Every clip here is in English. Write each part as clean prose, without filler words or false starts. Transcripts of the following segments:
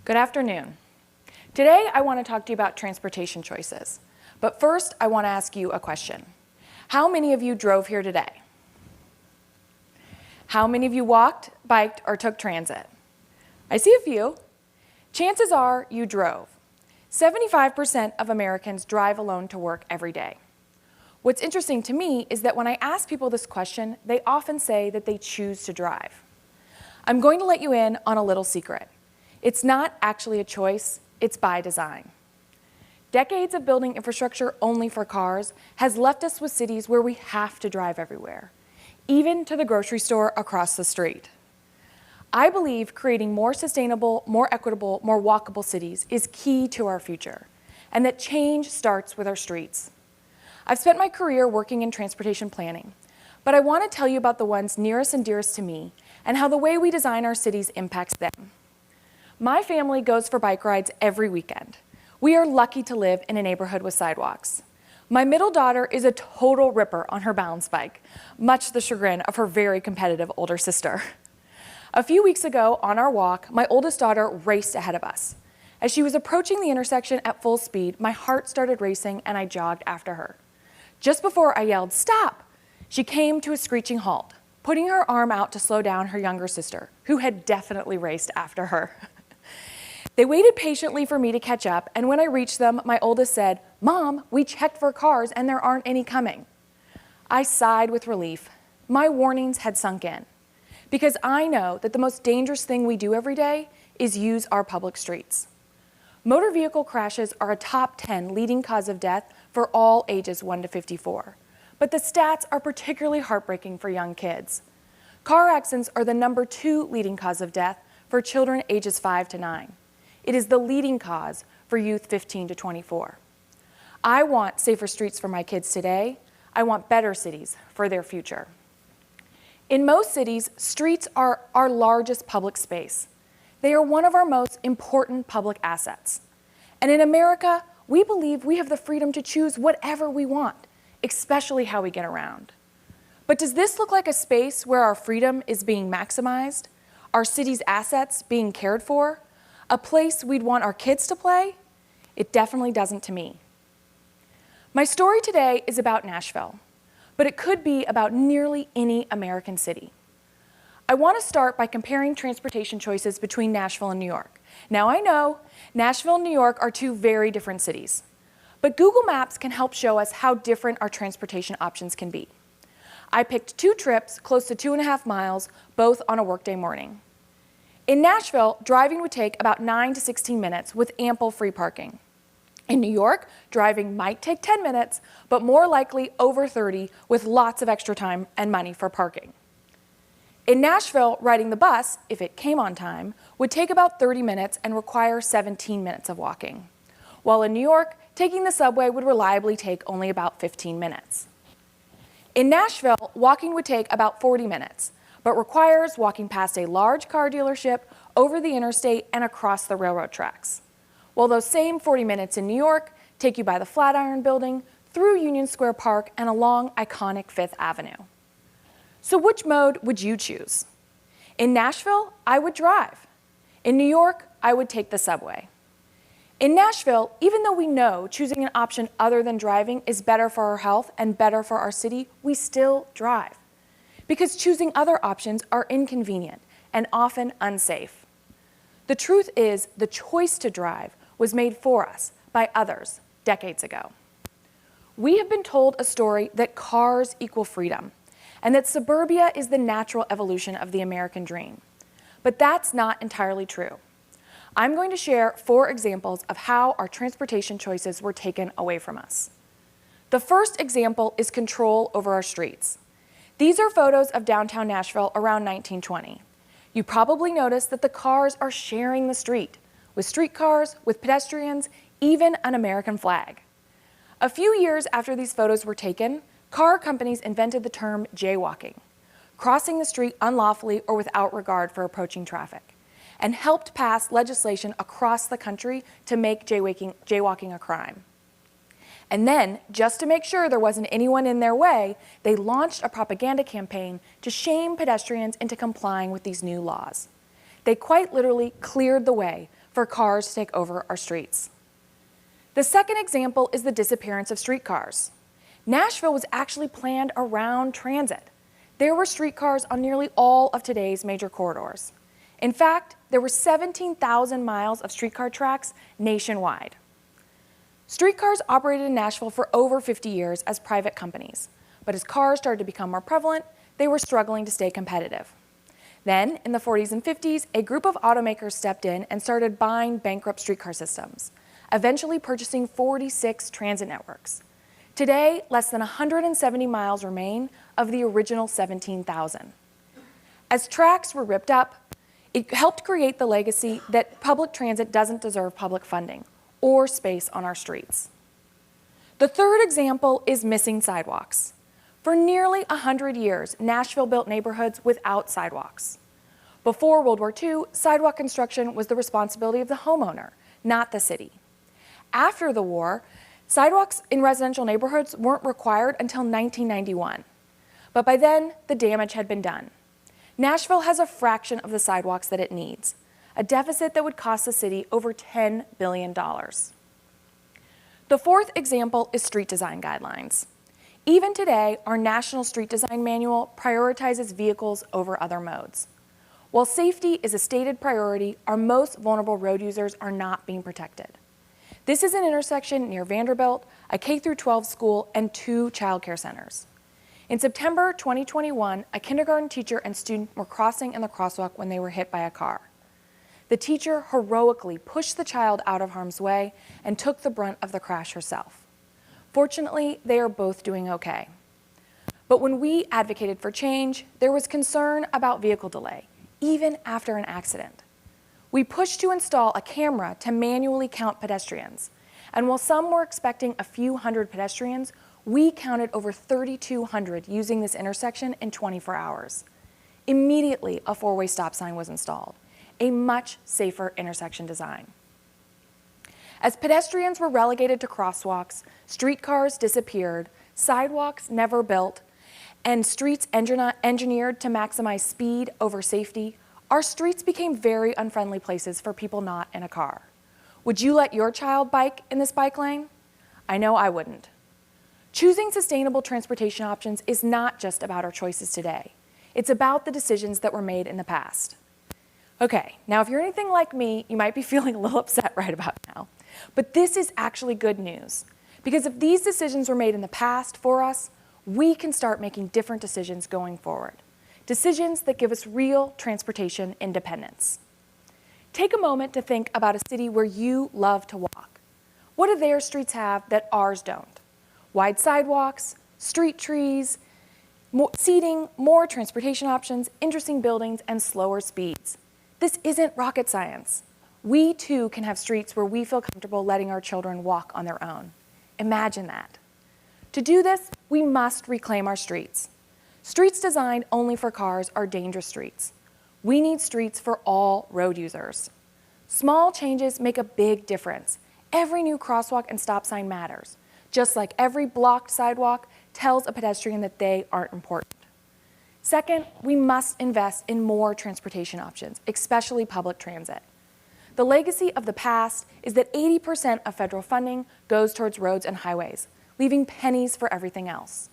Good afternoon. Today I want to talk to you about transportation choices. But first I want to ask you a question. How many of you drove here today? How many of you walked, biked, or took transit? I see a few. Chances are you drove. 75% of Americans drive alone to work every day. What's interesting to me is that when I ask people this question, they often say that they choose to drive. I'm going to let you in on a little secret. It's not actually a choice, it's by design. Decades of building infrastructure only for cars has left us with cities where we have to drive everywhere, even to the grocery store across the street. I believe creating more sustainable, more equitable, more walkable cities is key to our future, and that change starts with our streets. I've spent my career working in transportation planning, but I want to tell you about the ones nearest and dearest to me and how the way we design our cities impacts them. My family goes for bike rides every weekend. We are lucky to live in a neighborhood with sidewalks. My middle daughter is a total ripper on her balance bike, much to the chagrin of her very competitive older sister. A few weeks ago on our walk, my oldest daughter raced ahead of us. As she was approaching the intersection at full speed, my heart started racing and I jogged after her. Just before I yelled, "Stop!" she came to a screeching halt, putting her arm out to slow down her younger sister, who had definitely raced after her. They waited patiently for me to catch up, and when I reached them, my oldest said, "Mom, we checked for cars and there aren't any coming." I sighed with relief. My warnings had sunk in, because I know that the most dangerous thing we do every day is use our public streets. Motor vehicle crashes are a top 10 leading cause of death for all ages 1 to 54, but the stats are particularly heartbreaking for young kids. Car accidents are the number 2 leading cause of death for children ages 5 to 9. It is the leading cause for youth 15 to 24. I want safer streets for my kids today. I want better cities for their future. In most cities, streets are our largest public space. They are one of our most important public assets. And in America, we believe we have the freedom to choose whatever we want, especially how we get around. But does this look like a space where our freedom is being maximized, our city's assets being cared for, a place we'd want our kids to play? It definitely doesn't to me. My story today is about Nashville, but it could be about nearly any American city. I want to start by comparing transportation choices between Nashville and New York. Now I know Nashville and New York are 2 very different cities, but Google Maps can help show us how different our transportation options can be. I picked 2 trips close to 2.5 miles, both on a workday morning. In Nashville, driving would take about 9 to 16 minutes with ample free parking. In New York, driving might take 10 minutes, but more likely over 30 with lots of extra time and money for parking. In Nashville, riding the bus, if it came on time, would take about 30 minutes and require 17 minutes of walking. While in New York, taking the subway would reliably take only about 15 minutes. In Nashville, walking would take about 40 minutes, but requires walking past a large car dealership, over the interstate, and across the railroad tracks. While those same 40 minutes in New York take you by the Flatiron Building, through Union Square Park, and along iconic 5th Avenue. So which mode would you choose? In Nashville, I would drive. In New York, I would take the subway. In Nashville, even though we know choosing an option other than driving is better for our health and better for our city, we still drive, because choosing other options are inconvenient and often unsafe. The truth is, the choice to drive was made for us by others decades ago. We have been told a story that cars equal freedom, and that suburbia is the natural evolution of the American dream. But that's not entirely true. I'm going to share 4 examples of how our transportation choices were taken away from us. The first example is control over our streets. These are photos of downtown Nashville around 1920. You probably noticed that the cars are sharing the street, with streetcars, with pedestrians, even an American flag. A few years after these photos were taken, car companies invented the term jaywalking, crossing the street unlawfully or without regard for approaching traffic, and helped pass legislation across the country to make jaywalking a crime. And then, just to make sure there wasn't anyone in their way, they launched a propaganda campaign to shame pedestrians into complying with these new laws. They quite literally cleared the way for cars to take over our streets. The second example is the disappearance of streetcars. Nashville was actually planned around transit. There were streetcars on nearly all of today's major corridors. In fact, there were 17,000 miles of streetcar tracks nationwide. Streetcars operated in Nashville for over 50 years as private companies, but as cars started to become more prevalent, they were struggling to stay competitive. Then, in the 40s and 50s, a group of automakers stepped in and started buying bankrupt streetcar systems, eventually purchasing 46 transit networks. Today, less than 170 miles remain of the original 17,000. As tracks were ripped up, it helped create the legacy that public transit doesn't deserve public funding or space on our streets. The third example is missing sidewalks. For nearly 100 years, Nashville built neighborhoods without sidewalks. Before World War II, sidewalk construction was the responsibility of the homeowner, not the city. After the war, sidewalks in residential neighborhoods weren't required until 1991. But by then, the damage had been done. Nashville has a fraction of the sidewalks that it needs, a deficit that would cost the city over $10 billion. The fourth example is street design guidelines. Even today, our National Street Design Manual prioritizes vehicles over other modes. While safety is a stated priority, our most vulnerable road users are not being protected. This is an intersection near Vanderbilt, a K-12 school, and 2 child care centers. In September 2021, a kindergarten teacher and student were crossing in the crosswalk when they were hit by a car. The teacher heroically pushed the child out of harm's way and took the brunt of the crash herself. Fortunately, they are both doing okay. But when we advocated for change, there was concern about vehicle delay, even after an accident. We pushed to install a camera to manually count pedestrians. And while some were expecting a few hundred pedestrians, we counted over 3,200 using this intersection in 24 hours. Immediately, a 4-way stop sign was installed, a much safer intersection design. As pedestrians were relegated to crosswalks, streetcars disappeared, sidewalks never built, and streets engineered to maximize speed over safety, our streets became very unfriendly places for people not in a car. Would you let your child bike in this bike lane? I know I wouldn't. Choosing sustainable transportation options is not just about our choices today. It's about the decisions that were made in the past. Okay, now if you're anything like me, you might be feeling a little upset right about now. But this is actually good news, because if these decisions were made in the past for us, we can start making different decisions going forward. Decisions that give us real transportation independence. Take a moment to think about a city where you love to walk. What do their streets have that ours don't? Wide sidewalks, street trees, more seating, more transportation options, interesting buildings, and slower speeds. This isn't rocket science. We too can have streets where we feel comfortable letting our children walk on their own. Imagine that. To do this, we must reclaim our streets. Streets designed only for cars are dangerous streets. We need streets for all road users. Small changes make a big difference. Every new crosswalk and stop sign matters, just like every blocked sidewalk tells a pedestrian that they aren't important. Second, we must invest in more transportation options, especially public transit. The legacy of the past is that 80% of federal funding goes towards roads and highways, leaving pennies for everything else.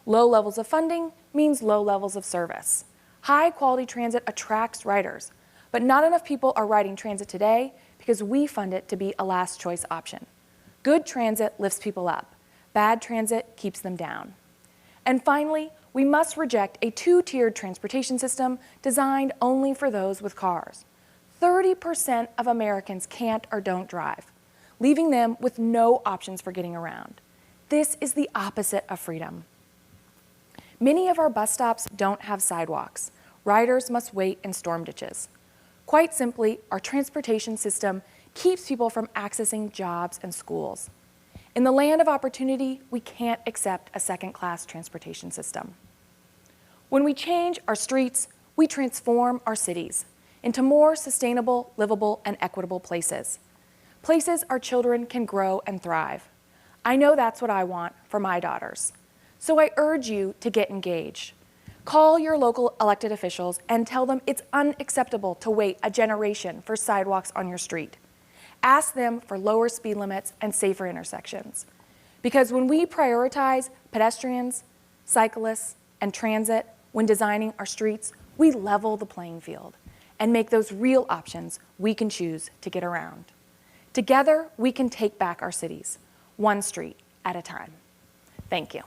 Low levels of funding means low levels of service. High-quality transit attracts riders, but not enough people are riding transit today because we fund it to be a last choice option. Good transit lifts people up. Bad transit keeps them down. And finally, we must reject a 2-tiered transportation system designed only for those with cars. 30% of Americans can't or don't drive, leaving them with no options for getting around. This is the opposite of freedom. Many of our bus stops don't have sidewalks. Riders must wait in storm ditches. Quite simply, our transportation system keeps people from accessing jobs and schools. In the land of opportunity, we can't accept a second-class transportation system. When we change our streets, we transform our cities into more sustainable, livable, and equitable places. Places our children can grow and thrive. I know that's what I want for my daughters. So I urge you to get engaged. Call your local elected officials and tell them it's unacceptable to wait a generation for sidewalks on your street. Ask them for lower speed limits and safer intersections. Because when we prioritize pedestrians, cyclists, and transit when designing our streets, we level the playing field and make those real options we can choose to get around. Together, we can take back our cities, one street at a time. Thank you.